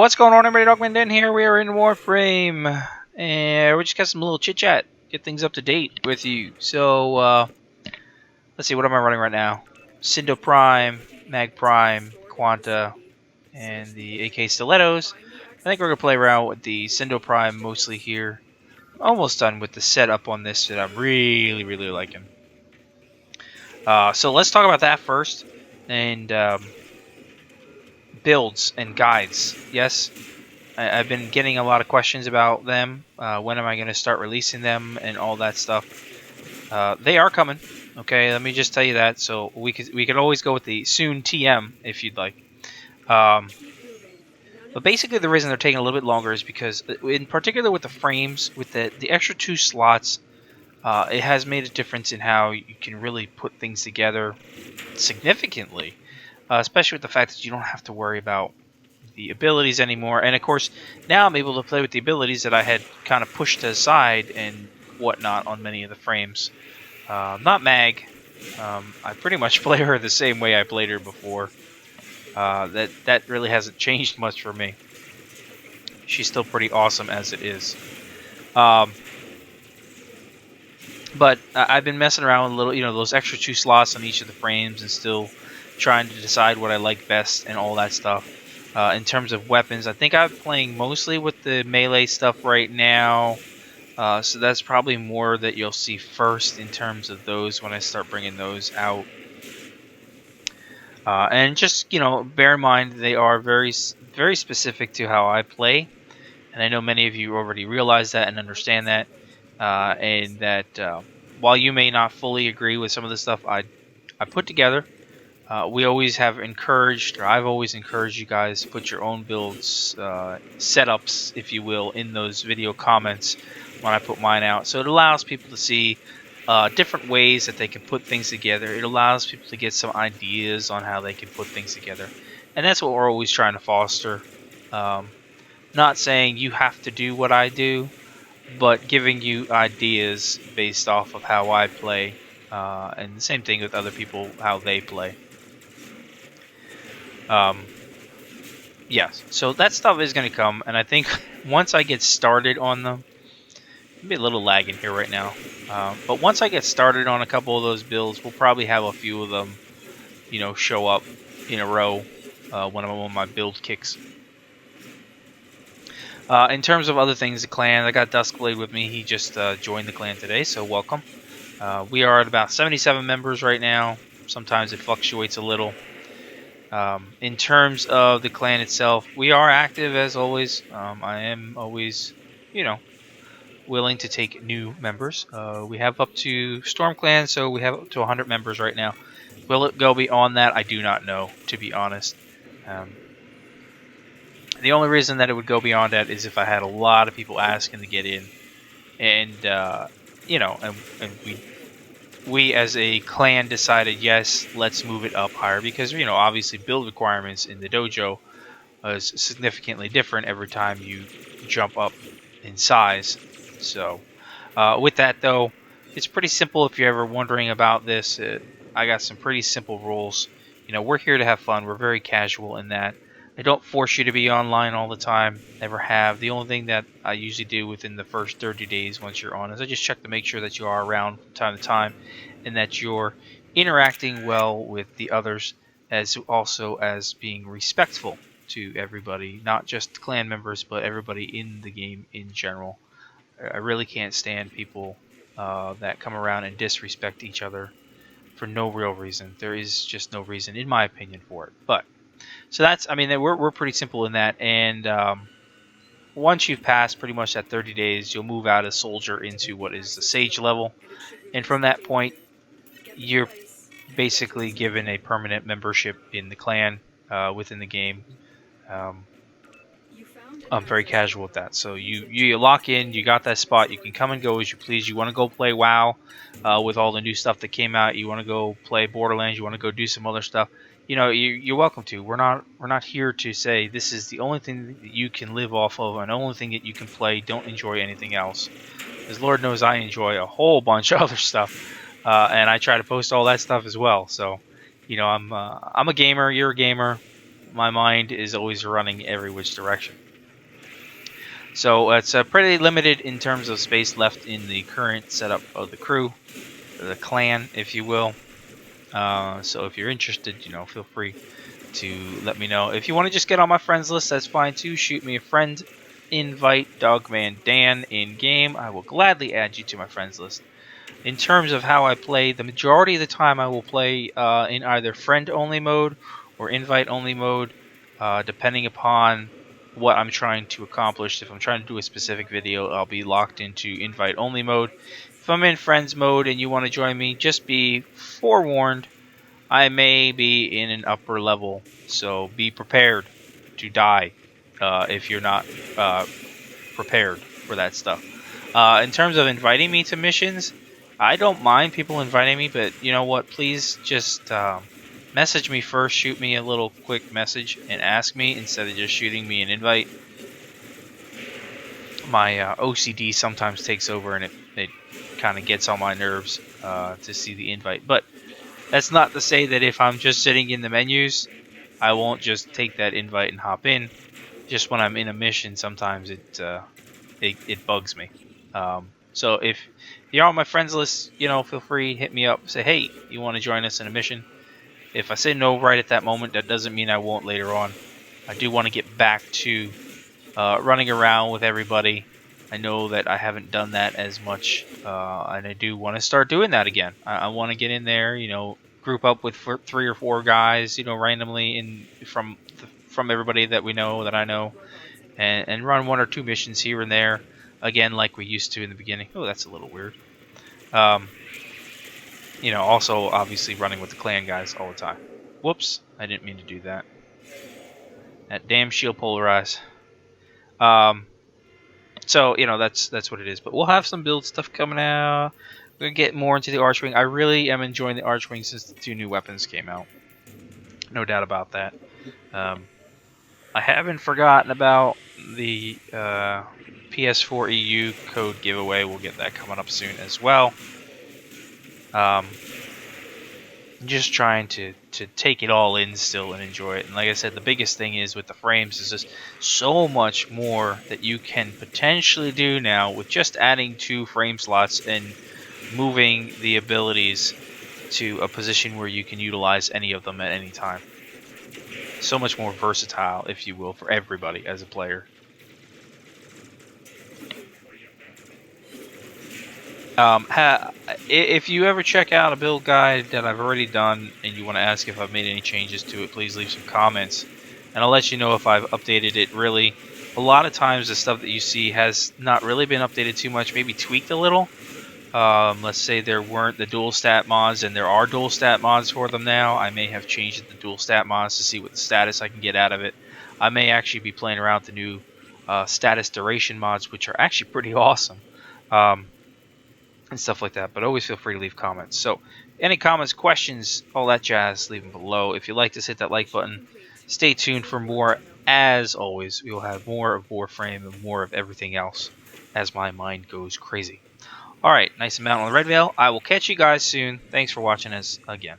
What's going on, everybody? Dogman Den here. We are in Warframe, and we just got some little chit chat, get things up to date with you. So let's see, what am I running right now? Cindo Prime, Mag Prime, Quanta, and the AK Stilettos. I think we're gonna play around with the Cindo Prime mostly here. Almost done with the setup on this that I'm really liking. So let's talk about that first, and builds and guides. Yes. I've been getting a lot of questions about them. When am I going to start releasing them and all that stuff? They are coming. Okay, let me just tell you that. So we could always go with the soon TM if you'd like. But basically, the reason they're taking a little bit longer is because, in particular with the frames, with the extra 2 slots, it has made a difference in how you can really put things together significantly. Especially with the fact that you don't have to worry about the abilities anymore, and of course now I'm able to play with the abilities that I had kind of pushed aside and whatnot on many of the frames. Not Mag. I pretty much play her the same way I played her before. That really hasn't changed much for me. She's still pretty awesome as it is. But I've been messing around with a little, those extra 2 slots on each of the frames and still trying to decide what I like best and all that stuff. In terms of weapons, I think I'm playing mostly with the melee stuff right now. So that's probably more that you'll see first in terms of those when I start bringing those out. And just, bear in mind they are very specific to how I play. And I know many of you already realize that and understand that. And that while you may not fully agree with some of the stuff I put together, we always have encouraged, or I've always encouraged you guys to put your own builds, setups, if you will, in those video comments when I put mine out. So it allows people to see different ways that they can put things together. It allows people to get some ideas on how they can put things together. And that's what we're always trying to foster. Not saying you have to do what I do, but giving you ideas based off of how I play. And the same thing with other people, how they play. Yes, so that stuff is going to come, and I think once I get started on them, maybe a little lag in here right now, but once I get started on a couple of those builds, we'll probably have a few of them, show up in a row when I'm on my build kicks. In terms of other things, the clan, I got Duskblade with me. He just joined the clan today, so welcome. We are at about 77 members right now. Sometimes it fluctuates a little. In terms of the clan itself, we are active as always. I am always, willing to take new members. We have up to Storm Clan, so we have up to 100 members right now. Will it go beyond that? I do not know, to be honest. The only reason that it would go beyond that is if I had a lot of people asking to get in, and we as a clan decided, yes, let's move it up higher because, obviously build requirements in the dojo is significantly different every time you jump up in size. So with that, though, it's pretty simple if you're ever wondering about this. I got some pretty simple rules. We're here to have fun. We're very casual in that. I don't force you to be online all the time. Never have. The only thing that I usually do within the first 30 days once you're on is I just check to make sure that you are around from time to time and that you're interacting well with the others, as also as being respectful to everybody, not just clan members, but everybody in the game in general. I really can't stand people that come around and disrespect each other for no real reason. There is just no reason, in my opinion, for it. But so that's, we're pretty simple in that, and once you've passed pretty much that 30 days, you'll move out as soldier into what is the sage level, and from that point, you're basically given a permanent membership in the clan within the game. I'm very casual with that, so you lock in, you got that spot, you can come and go as you please. You want to go play WoW with all the new stuff that came out, you want to go play Borderlands, you want to go do some other stuff, you're welcome to. We're not here to say this is the only thing that you can live off of and the only thing that you can play. Don't enjoy anything else. As Lord knows, I enjoy a whole bunch of other stuff, and I try to post all that stuff as well. So, I'm a gamer. You're a gamer. my mind is always running every which direction. So it's pretty limited in terms of space left in the current setup of the crew, the clan, if you will. So if you're interested, feel free to let me know. If you want to just get on my friends list, that's fine too. Shoot me a friend invite, Dogman Dan, in game. I will gladly add you to my friends list. In terms of how I play, the majority of the time I will play in either friend-only mode or invite-only mode, depending upon what I'm trying to accomplish. If I'm trying to do a specific video, I'll be locked into invite-only mode. If I'm in friends mode and you want to join me, just be forewarned, I may be in an upper level, so be prepared to die if you're not prepared for that stuff. In terms of inviting me to missions, I don't mind people inviting me, but you know what? Please just message me first. Shoot me a little quick message and ask me instead of just shooting me an invite. My OCD sometimes takes over and it kind of gets on my nerves to see the invite. But that's not to say that if I'm just sitting in the menus, I won't just take that invite and hop in. Just when I'm in a mission, sometimes it bugs me. So if you're on my friends list, feel free, hit me up, say, hey, you want to join us in a mission? If I say no right at that moment, that doesn't mean I won't later on. I do want to get back to running around with everybody. I know that I haven't done that as much, and I do want to start doing that again. I want to get in there, group up with 3 or 4 guys, randomly from everybody that we know, that I know, and run 1 or 2 missions here and there, again, like we used to in the beginning. Oh, that's a little weird. Also obviously running with the clan guys all the time. Whoops, I didn't mean to do that. That damn shield polarized. So that's what it is. But we'll have some build stuff coming out. We're gonna get more into the Archwing. I really am enjoying the Archwing since the 2 new weapons came out. No doubt about that. I haven't forgotten about the PS4 EU code giveaway. We'll get that coming up soon as well. Just trying to take it all in still and enjoy it. And like I said, the biggest thing is with the frames is just so much more that you can potentially do now with just adding 2 frame slots and moving the abilities to a position where you can utilize any of them at any time. So much more versatile, if you will, for everybody as a player. If you ever check out a build guide that I've already done and you want to ask if I've made any changes to it, please leave some comments and I'll let you know if I've updated it. Really, a lot of times the stuff that you see has not really been updated too much, maybe tweaked a little. Let's say there weren't the dual stat mods and there are dual stat mods for them now. I may have changed the dual stat mods to see what the status I can get out of it. I may actually be playing around with the new status duration mods, which are actually pretty awesome. And stuff like that, but always feel free to leave comments. So any comments, questions, all that jazz, leave them below. If you like this, hit that like button. Stay tuned for more. As always, we will have more of Warframe and more of everything else as my mind goes crazy. Alright, nice amount on the Red Veil. I will catch you guys soon. Thanks for watching us again.